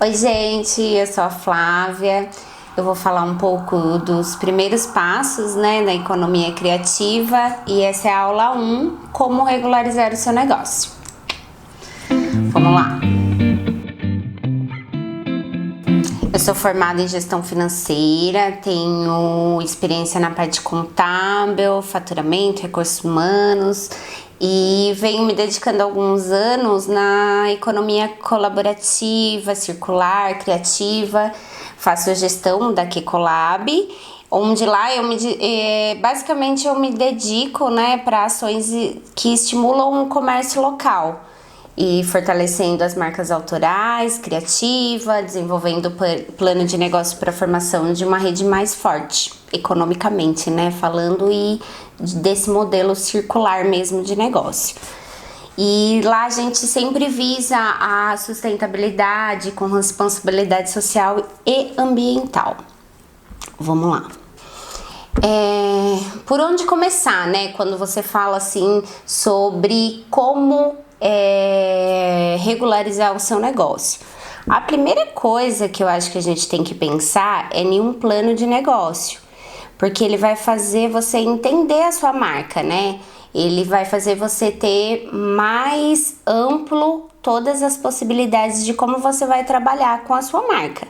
Oi, gente, eu sou a Flávia. Eu vou falar um pouco dos primeiros passos, né, da economia criativa e essa é a aula 1, como regularizar o seu negócio. Vamos lá. Eu sou formada em gestão financeira, tenho experiência na parte contábil, faturamento, recursos humanos e venho me dedicando há alguns anos na economia colaborativa, circular, criativa. Faço a gestão da Qcolab, onde lá basicamente eu me dedico, né, para ações que estimulam o comércio local e fortalecendo as marcas autorais, criativa, desenvolvendo plano de negócio para a formação de uma rede mais forte, economicamente, né, falando, e desse modelo circular mesmo de negócio. E lá a gente sempre visa a sustentabilidade com responsabilidade social e ambiental. Vamos lá. Por onde começar, né? Quando você fala assim sobre como regularizar o seu negócio. A primeira coisa que eu acho que a gente tem que pensar é em um plano de negócio, porque ele vai fazer você entender a sua marca, né? Ele vai fazer você ter mais amplo todas as possibilidades de como você vai trabalhar com a sua marca.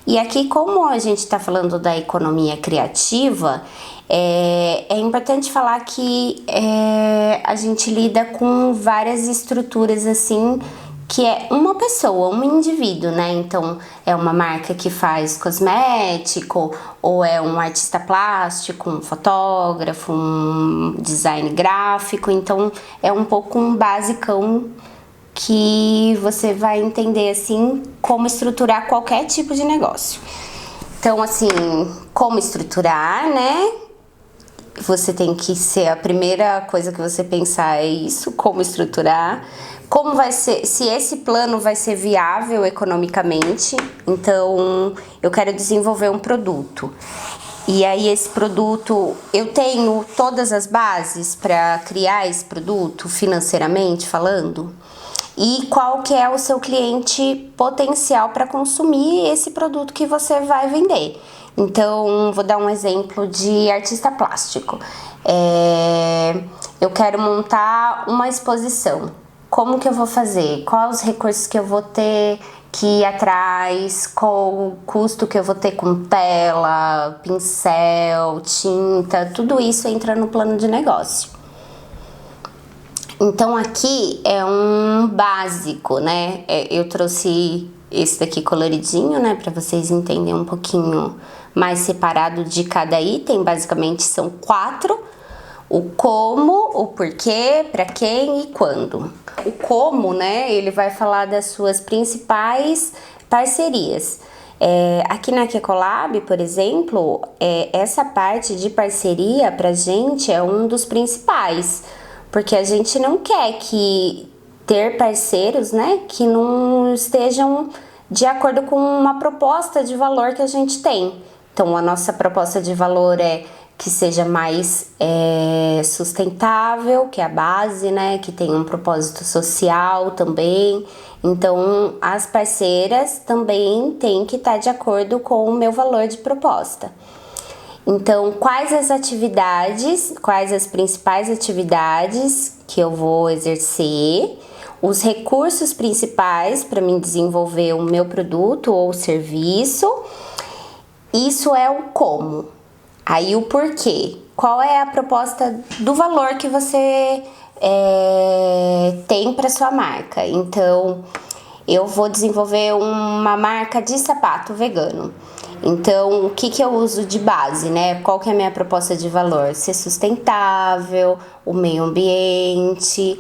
E aqui, como a gente está falando da economia criativa, é importante falar que a gente lida com várias estruturas assim, que é uma pessoa, um indivíduo, né? Então, é uma marca que faz cosmético, ou é um artista plástico, um fotógrafo, um design gráfico. Então, é um pouco um basicão que você vai entender, assim, como estruturar qualquer tipo de negócio. Então, assim, como estruturar, né? Você tem que ser, a primeira coisa que você pensar é isso, como estruturar, como vai ser, se esse plano vai ser viável economicamente. Então, eu quero desenvolver um produto. E aí esse produto, eu tenho todas as bases para criar esse produto, financeiramente falando? E qual que é o seu cliente potencial para consumir esse produto que você vai vender? Então, vou dar um exemplo de artista plástico. Eu quero montar uma exposição. Como que eu vou fazer? Quais os recursos que eu vou ter que ir atrás? Qual o custo que eu vou ter com tela, pincel, tinta? Tudo isso entra no plano de negócio. Então aqui é um básico, né? Eu trouxe esse daqui coloridinho, né? Para vocês entenderem um pouquinho mais separado de cada item. Basicamente são 4. O como, o porquê, para quem e quando. O como, né? Ele vai falar das suas principais parcerias. Aqui na Qcolab, por exemplo, essa parte de parceria pra gente é um dos principais. Porque a gente não quer ter parceiros, né, que não estejam de acordo com uma proposta de valor que a gente tem. Então, a nossa proposta de valor é que seja mais sustentável, que é a base, né, que tenha um propósito social também. Então, as parceiras também têm que estar de acordo com o meu valor de proposta. Então, quais as principais atividades que eu vou exercer, os recursos principais para mim desenvolver o meu produto ou serviço. Isso é o como. Aí o porquê. Qual é a proposta do valor que você tem para sua marca? Então, eu vou desenvolver uma marca de sapato vegano. Então, o que eu uso de base, né? Qual que é a minha proposta de valor? Ser sustentável, o meio ambiente,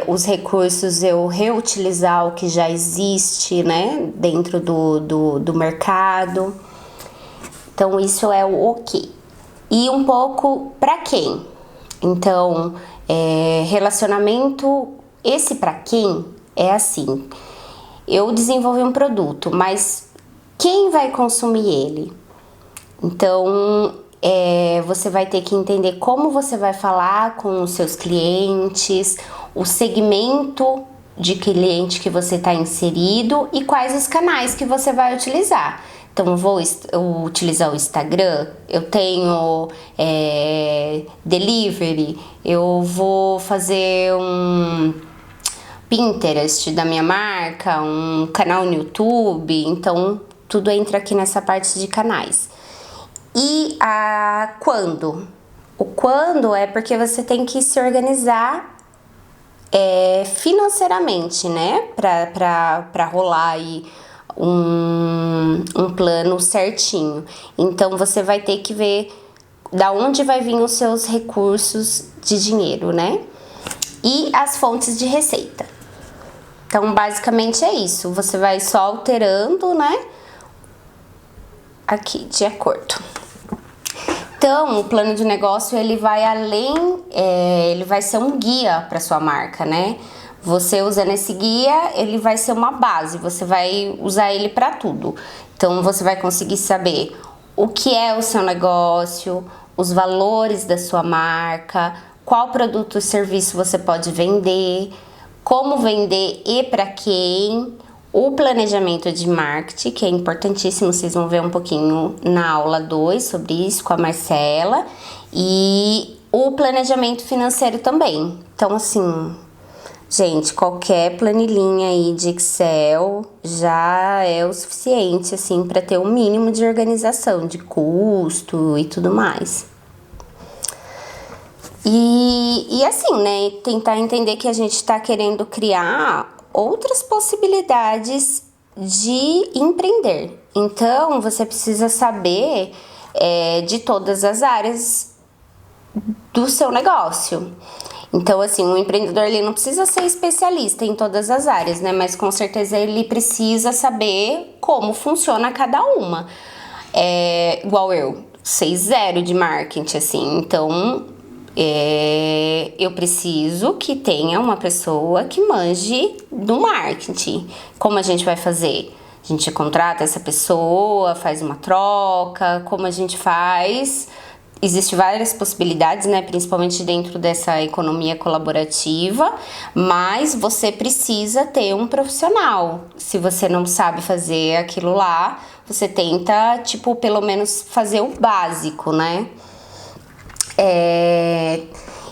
os recursos eu reutilizar o que já existe, né? Dentro do mercado. Então, isso é o quê? E um pouco para quem? Então, relacionamento, esse para quem é assim. Eu desenvolvi um produto, mas quem vai consumir ele? Então, você vai ter que entender como você vai falar com os seus clientes, o segmento de cliente que você está inserido e quais os canais que você vai utilizar. Então, vou utilizar o Instagram, eu tenho delivery, eu vou fazer um Pinterest da minha marca, um canal no YouTube, então tudo entra aqui nessa parte de canais. E quando? O quando é porque você tem que se organizar financeiramente, né? Pra rolar aí um plano certinho. Então você vai ter que ver da onde vai vir os seus recursos de dinheiro, né? E as fontes de receita. Então basicamente é isso. Você vai só alterando, né? Aqui, de acordo. Então, o plano de negócio, ele vai além, ele vai ser um guia para sua marca, né? Você usando esse guia, ele vai ser uma base, você vai usar ele para tudo. Então, você vai conseguir saber o que é o seu negócio, os valores da sua marca, qual produto ou serviço você pode vender, como vender e para quem, o planejamento de marketing, que é importantíssimo, vocês vão ver um pouquinho na aula 2 sobre isso com a Marcela, e o planejamento financeiro também. Então, assim, gente, qualquer planilhinha aí de Excel já é o suficiente, assim, para ter um mínimo de organização, de custo e tudo mais. E assim, né, tentar entender que a gente tá querendo criar outras possibilidades de empreender. Então, você precisa saber de todas as áreas do seu negócio. Então, assim, um empreendedor, ele não precisa ser especialista em todas as áreas, né? Mas com certeza ele precisa saber como funciona cada uma. Igual eu, sei zero de marketing, assim, então eu preciso que tenha uma pessoa que manje do marketing. Como a gente vai fazer? A gente contrata essa pessoa, faz uma troca, como a gente faz? Existem várias possibilidades, né? Principalmente dentro dessa economia colaborativa, mas você precisa ter um profissional. Se você não sabe fazer aquilo lá, você tenta, tipo, pelo menos fazer o básico, né?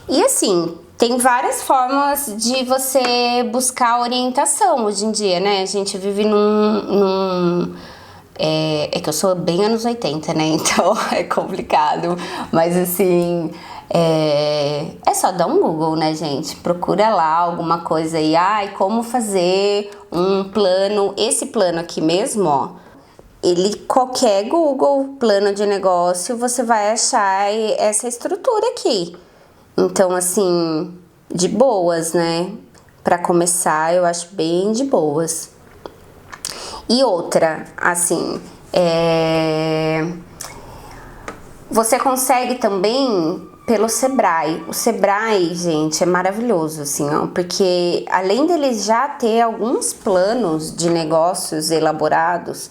E assim, tem várias formas de você buscar orientação hoje em dia, né? A gente vive é que eu sou bem anos 80, né? Então é complicado. Mas assim, é só dar um Google, né, gente? Procura lá alguma coisa aí. Como fazer um plano. Esse plano aqui mesmo, ó. Qualquer Google, plano de negócio, você vai achar essa estrutura aqui. Então, assim, de boas, né? Pra começar, eu acho bem de boas. E outra, assim, você consegue também pelo Sebrae. O Sebrae, gente, é maravilhoso, assim, ó, porque além deles já ter alguns planos de negócios elaborados,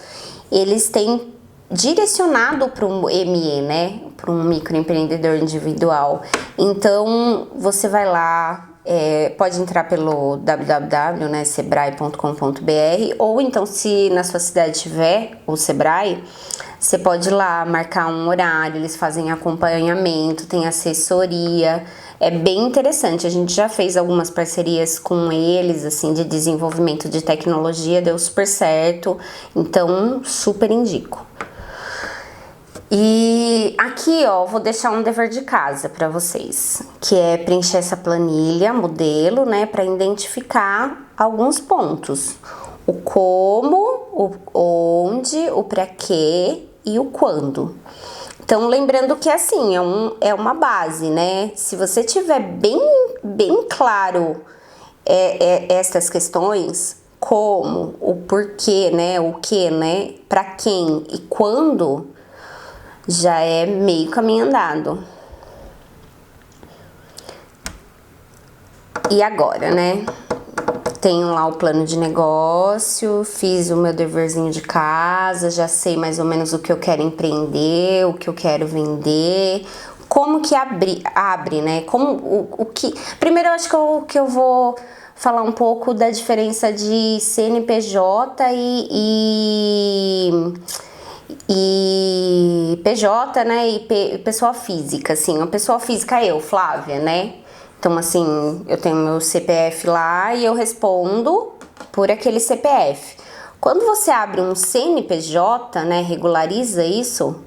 eles têm direcionado para um ME, né, para um microempreendedor individual. Então, você vai lá, pode entrar pelo www.sebrae.com.br, ou então, se na sua cidade tiver o Sebrae, você pode ir lá marcar um horário, eles fazem acompanhamento, tem assessoria. É bem interessante, a gente já fez algumas parcerias com eles, assim, de desenvolvimento de tecnologia, deu super certo, então super indico. E aqui, ó, vou deixar um dever de casa para vocês, que é preencher essa planilha, modelo, né, para identificar alguns pontos. O como, o onde, o para quê e o quando. Então, lembrando que assim, é uma base, né? Se você tiver bem claro essas questões, como, o porquê, né? O que, né? Para quem e quando, já é meio caminho andado. E agora, né? Tenho lá o plano de negócio, fiz o meu deverzinho de casa, já sei mais ou menos o que eu quero empreender, o que eu quero vender, como que abre, né? Como o que... Primeiro eu acho que eu vou falar um pouco da diferença de CNPJ e PJ, né? E pessoa física, assim. A pessoa física é eu, Flávia, né? Então, assim, eu tenho meu CPF lá e eu respondo por aquele CPF. Quando você abre um CNPJ, né, regulariza isso,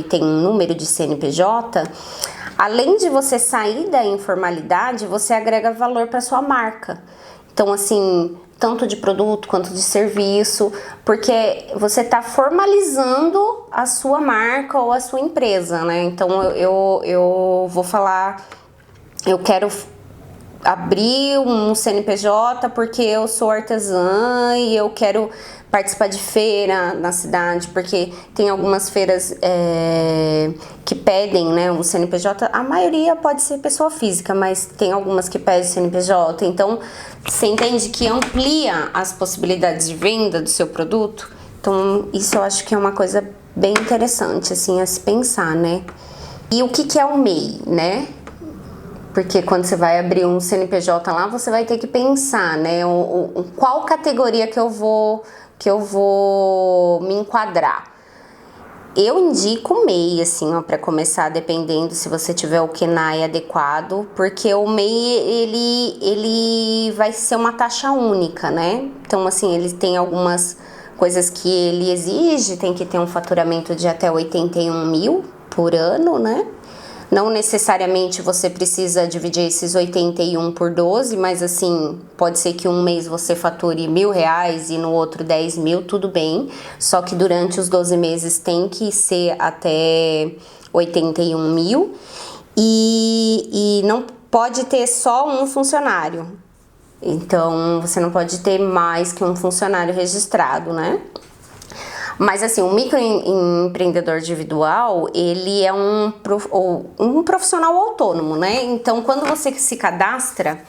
tem um número de CNPJ, além de você sair da informalidade, você agrega valor para sua marca. Então, assim, tanto de produto quanto de serviço, porque você está formalizando a sua marca ou a sua empresa, né? Então, eu vou falar, eu quero abrir um CNPJ porque eu sou artesã e eu quero participar de feira na cidade, porque tem algumas feiras que pedem, né, um CNPJ. A maioria pode ser pessoa física, mas tem algumas que pedem CNPJ. Então, você entende que amplia as possibilidades de venda do seu produto? Então, isso eu acho que é uma coisa bem interessante, assim, a se pensar, né? E o que é o MEI, né? Porque quando você vai abrir um CNPJ lá, você vai ter que pensar, né? Qual categoria que eu vou me enquadrar. Eu indico o MEI, assim, ó, para começar, dependendo se você tiver o KNAI adequado, porque o MEI, ele vai ser uma taxa única, né? Então, assim, ele tem algumas coisas que ele exige, tem que ter um faturamento de até 81 mil por ano, né? Não necessariamente você precisa dividir esses 81 por 12, mas assim, pode ser que um mês você fature R$1.000 e no outro 10 mil, tudo bem. Só que durante os 12 meses tem que ser até 81 mil e não pode ter só um funcionário. Então, você não pode ter mais que um funcionário registrado, né? Mas assim, o microempreendedor individual, ele é um profissional autônomo, né? Então, quando você se cadastra,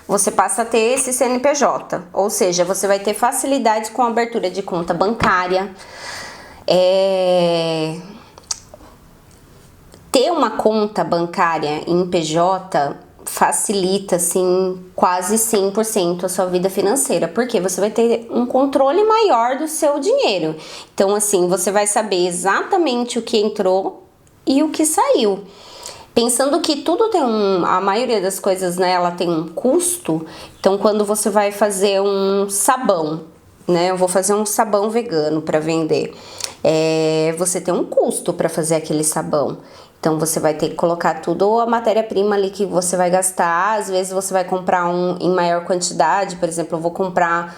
você passa a ter esse CNPJ. Ou seja, você vai ter facilidades com a abertura de conta bancária. Ter uma conta bancária em PJ facilita, assim, quase 100% a sua vida financeira, porque você vai ter um controle maior do seu dinheiro. Então, assim, você vai saber exatamente o que entrou e o que saiu. Pensando que tudo tem a maioria das coisas, né, ela tem um custo. Então, quando você vai fazer um sabão, né, eu vou fazer um sabão vegano para vender, você tem um custo para fazer aquele sabão. Então, você vai ter que colocar tudo a matéria-prima ali que você vai gastar. Às vezes, você vai comprar em maior quantidade. Por exemplo, eu vou comprar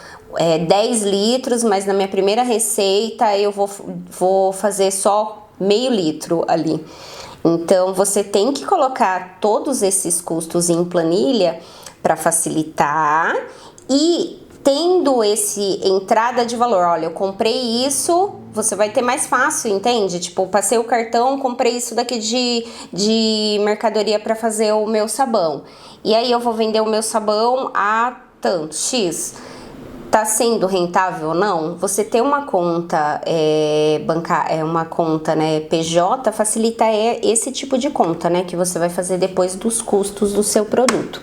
10 litros, mas na minha primeira receita eu vou fazer só meio litro ali. Então, você tem que colocar todos esses custos em planilha para facilitar e tendo esse entrada de valor, olha, eu comprei isso, você vai ter mais fácil, entende? Tipo, passei o cartão, comprei isso daqui de mercadoria para fazer o meu sabão. E aí eu vou vender o meu sabão a tanto, X. Tá sendo rentável ou não? Você ter uma conta uma conta, né, PJ facilita esse tipo de conta, né, que você vai fazer depois dos custos do seu produto.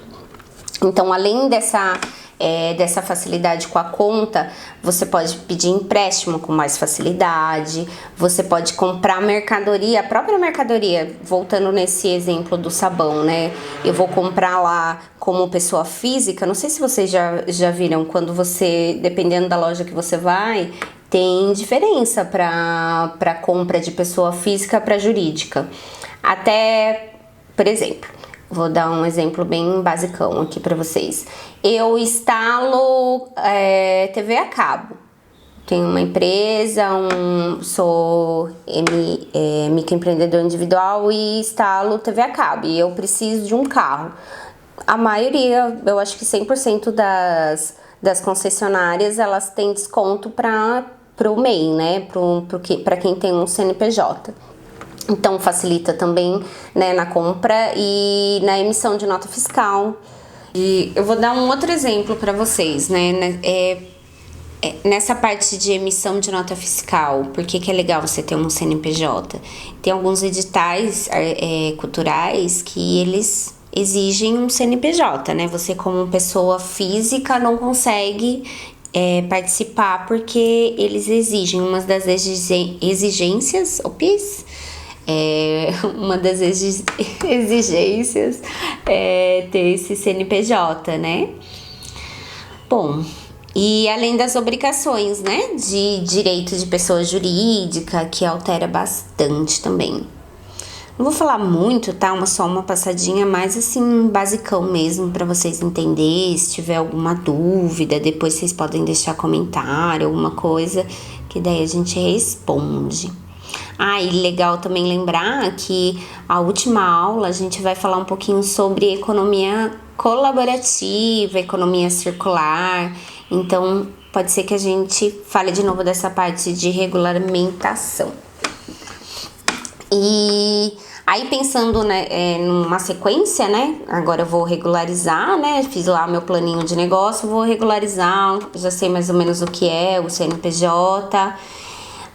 Então, além dessa facilidade com a conta, você pode pedir empréstimo com mais facilidade, você pode comprar mercadoria, a própria mercadoria, voltando nesse exemplo do sabão, né? Eu vou comprar lá como pessoa física, não sei se vocês já viram, quando você, dependendo da loja que você vai, tem diferença para compra de pessoa física para jurídica. Até, por exemplo, vou dar um exemplo bem basicão aqui para vocês. Eu instalo TV a cabo. Tenho uma empresa, sou microempreendedor individual e instalo TV a cabo. E eu preciso de um carro. A maioria, eu acho que 100% das concessionárias, elas têm desconto para o MEI, né? Para quem tem um CNPJ. Então, facilita também, né, na compra e na emissão de nota fiscal. E eu vou dar um outro exemplo para vocês, né? Nessa parte de emissão de nota fiscal, por que é legal você ter um CNPJ? Tem alguns editais culturais que eles exigem um CNPJ, né? Você, como pessoa física, não consegue participar porque eles exigem. Uma das exigências, uma das exigências é ter esse CNPJ, né? Bom, e além das obrigações, né, de direito de pessoa jurídica, que altera bastante também. Não vou falar muito, tá? Só uma passadinha mais assim, basicão mesmo, pra vocês entenderem. Se tiver alguma dúvida, depois vocês podem deixar comentário, alguma coisa, que daí a gente responde. E legal também lembrar que a última aula a gente vai falar um pouquinho sobre economia colaborativa, economia circular. Então, pode ser que a gente fale de novo dessa parte de regulamentação. E aí, pensando, né, numa sequência, né, agora eu vou regularizar, né, fiz lá meu planinho de negócio, vou regularizar, já sei mais ou menos o que é o CNPJ.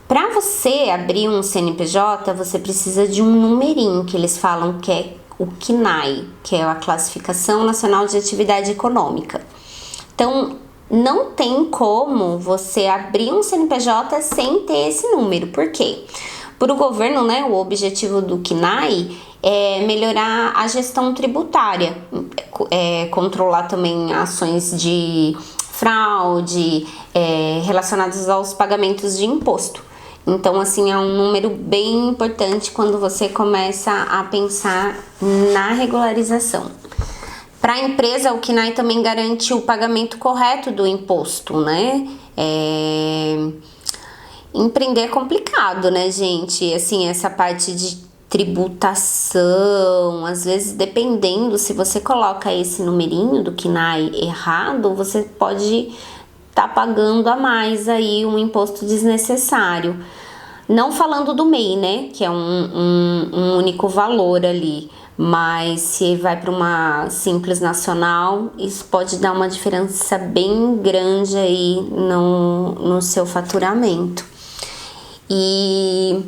Para você abrir um CNPJ, você precisa de um numerinho que eles falam que é o CNAE, que é a Classificação Nacional de Atividade Econômica. Então, não tem como você abrir um CNPJ sem ter esse número. Por quê? Para o governo, né, o objetivo do CNAE é melhorar a gestão tributária, controlar também ações de fraude relacionadas aos pagamentos de imposto. Então, assim, é um número bem importante quando você começa a pensar na regularização. Para a empresa, o CNAE também garante o pagamento correto do imposto, né? Empreender é complicado, né, gente? Assim, essa parte de tributação, às vezes, dependendo, se você coloca esse numerinho do CNAE errado, você pode tá pagando a mais aí um imposto desnecessário. Não falando do MEI, né, que é um único valor ali, mas se vai para uma Simples Nacional, isso pode dar uma diferença bem grande aí no seu faturamento. E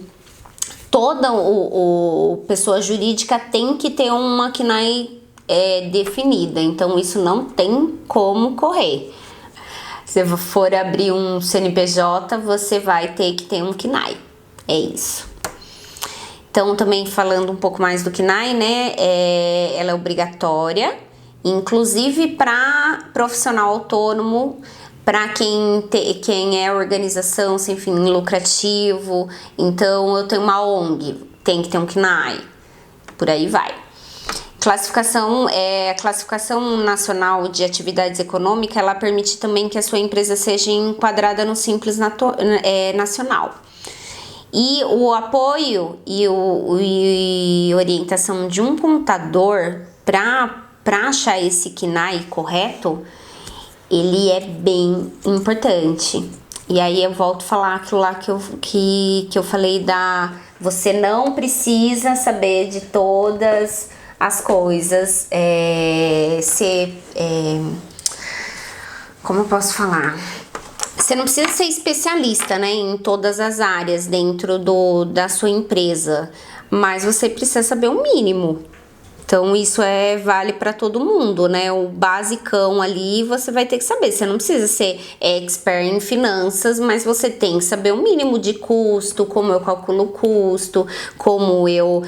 toda o pessoa jurídica tem que ter uma CNAE definida, então isso não tem como correr. Se for abrir um CNPJ, você vai ter que ter um CNAE. É isso. Então, também falando um pouco mais do CNAE, né? Ela é obrigatória, inclusive para profissional autônomo, para quem é organização sem fim lucrativo. Então, eu tenho uma ONG, tem que ter um CNAE. Por aí vai. A Classificação Nacional de Atividades Econômicas, ela permite também que a sua empresa seja enquadrada no Simples Nacional. E o apoio e orientação de um contador para achar esse CNAE correto, ele é bem importante. E aí eu volto a falar aquilo lá que eu falei você não precisa saber de todas as coisas, como eu posso falar? Você não precisa ser especialista, né, em todas as áreas dentro da sua empresa, mas você precisa saber o mínimo. Então, isso vale para todo mundo, né? O basicão ali você vai ter que saber. Você não precisa ser expert em finanças, mas você tem que saber o mínimo de custo, como eu calculo o custo, como eu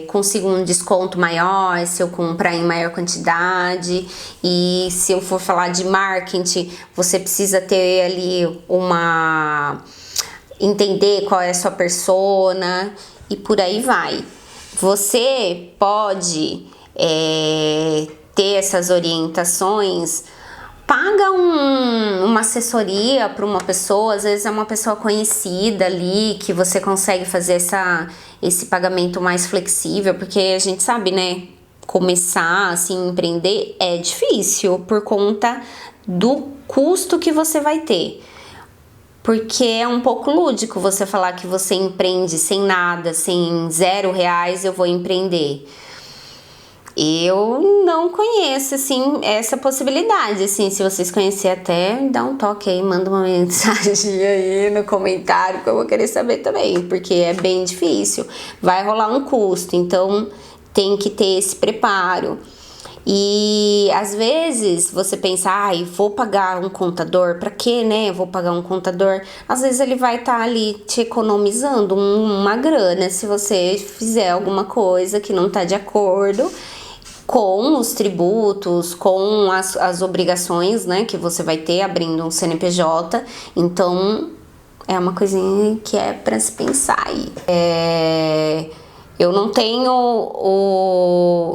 consigo um desconto maior se eu comprar em maior quantidade. E se eu for falar de marketing, você precisa ter ali entender qual é a sua persona e por aí vai. Você pode ter essas orientações, paga uma assessoria para uma pessoa, às vezes é uma pessoa conhecida ali, que você consegue fazer esse pagamento mais flexível, porque a gente sabe, né, começar assim, empreender é difícil por conta do custo que você vai ter. Porque é um pouco lúdico você falar que você empreende sem nada, sem R$0, eu vou empreender. Eu não conheço, assim, essa possibilidade, assim, se vocês conhecerem até, dá um toque aí, manda uma mensagem aí no comentário que eu vou querer saber também, porque é bem difícil, vai rolar um custo, então tem que ter esse preparo. E às vezes você pensa, ai, vou pagar um contador, pra quê, né? Vou pagar um contador. Às vezes ele vai estar ali te economizando uma grana se você fizer alguma coisa que não tá de acordo com os tributos, com as obrigações, né, que você vai ter abrindo um CNPJ. Então é uma coisinha que é para se pensar aí. Eu não tenho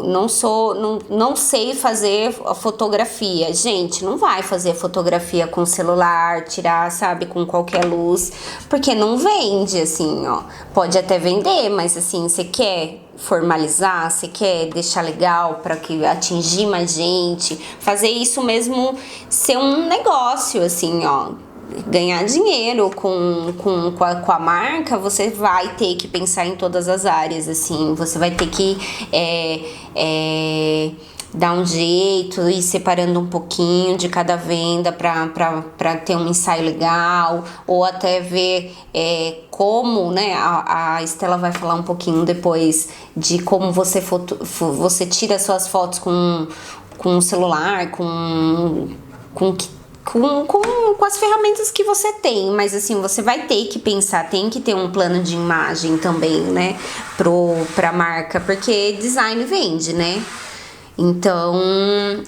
não sei fazer a fotografia. Gente, não vai fazer fotografia com celular, tirar, sabe, com qualquer luz, porque não vende, assim, ó. Pode até vender, mas assim, você quer formalizar, você quer deixar legal para que atingir mais gente, fazer isso mesmo ser um negócio, assim, ó. Ganhar dinheiro com a marca, você vai ter que pensar em todas as áreas, assim, você vai ter que dar um jeito, ir separando um pouquinho de cada venda para ter um ensaio legal, ou até ver como, né, a Estela vai falar um pouquinho depois de como você tira suas fotos com o celular, com as ferramentas que você tem, mas assim, você vai ter que pensar, tem que ter um plano de imagem também, né, pra marca, porque design vende, né? Então,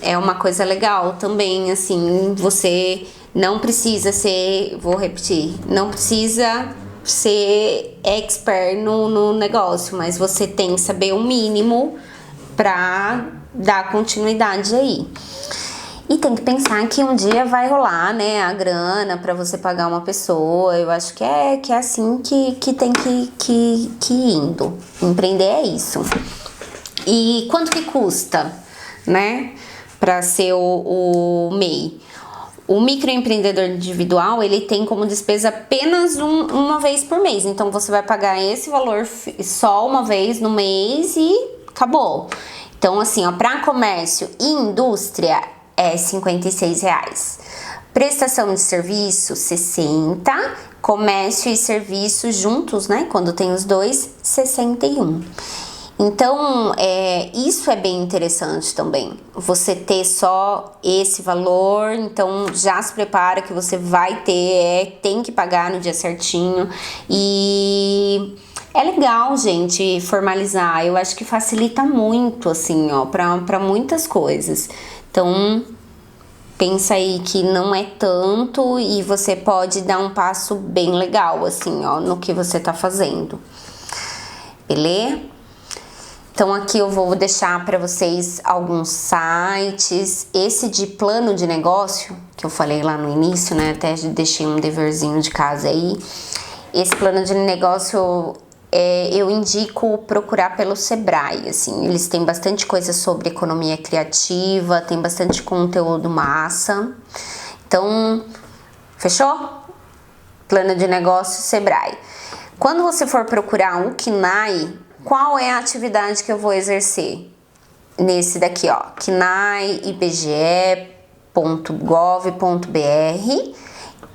é uma coisa legal também, assim, você não precisa ser, vou repetir, não precisa ser expert no negócio, mas você tem que saber o mínimo pra dar continuidade aí. E tem que pensar que um dia vai rolar, né, a grana pra você pagar uma pessoa. Eu acho que é assim que tem que ir indo. Empreender é isso. E quanto que custa, né, pra ser o MEI? O microempreendedor individual, ele tem como despesa apenas uma vez por mês. Então, você vai pagar esse valor só uma vez no mês e acabou. Então, assim, ó, pra comércio e indústria, é R$56. Prestação de serviço, 60. Comércio e serviço juntos, né? Quando tem os dois, 61. Então, isso é bem interessante também. Você ter só esse valor, então já se prepara que você vai ter, tem que pagar no dia certinho. E é legal, gente, formalizar. Eu acho que facilita muito, assim, ó, pra muitas coisas. Então, pensa aí que não é tanto e você pode dar um passo bem legal, assim, ó, no que você tá fazendo. Beleza? Então, aqui eu vou deixar para vocês alguns sites. Esse de plano de negócio, que eu falei lá no início, né? Até deixei um deverzinho de casa aí. Esse plano de negócio eu indico procurar pelo Sebrae, assim, eles têm bastante coisa sobre economia criativa, tem bastante conteúdo massa. Então, fechou? Plano de negócio Sebrae. Quando você for procurar um KNAI, qual é a atividade que eu vou exercer? Nesse daqui, ó, knaibge.gov.br.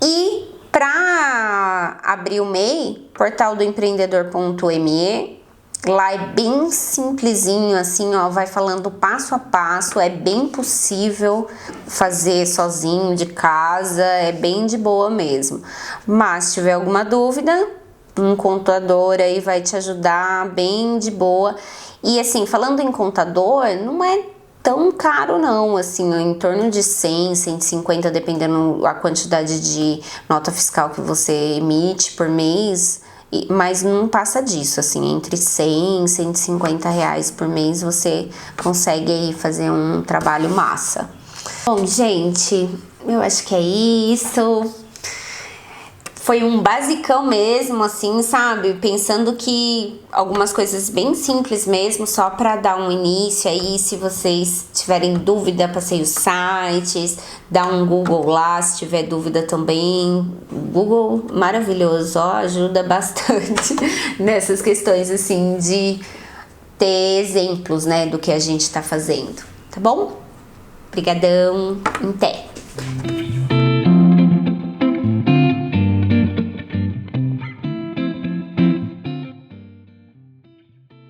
E para abrir o MEI, portal do empreendedor.me, lá é bem simplesinho, assim, ó, vai falando passo a passo, é bem possível fazer sozinho de casa, é bem de boa mesmo. Mas se tiver alguma dúvida, um contador aí vai te ajudar bem de boa. E assim, falando em contador, não é tão caro não, assim, em torno de 100, 150, dependendo a quantidade de nota fiscal que você emite por mês, mas não passa disso, assim, entre 100 e 150 reais por mês você consegue aí fazer um trabalho massa. Bom, gente, eu acho que é isso. Foi um basicão mesmo, assim, sabe? Pensando que algumas coisas bem simples mesmo, só para dar um início aí. Se vocês tiverem dúvida, passei os sites, dá um Google lá, se tiver dúvida também. Google, maravilhoso, ó, ajuda bastante nessas questões, assim, de ter exemplos, né, do que a gente tá fazendo, tá bom? Obrigadão, até!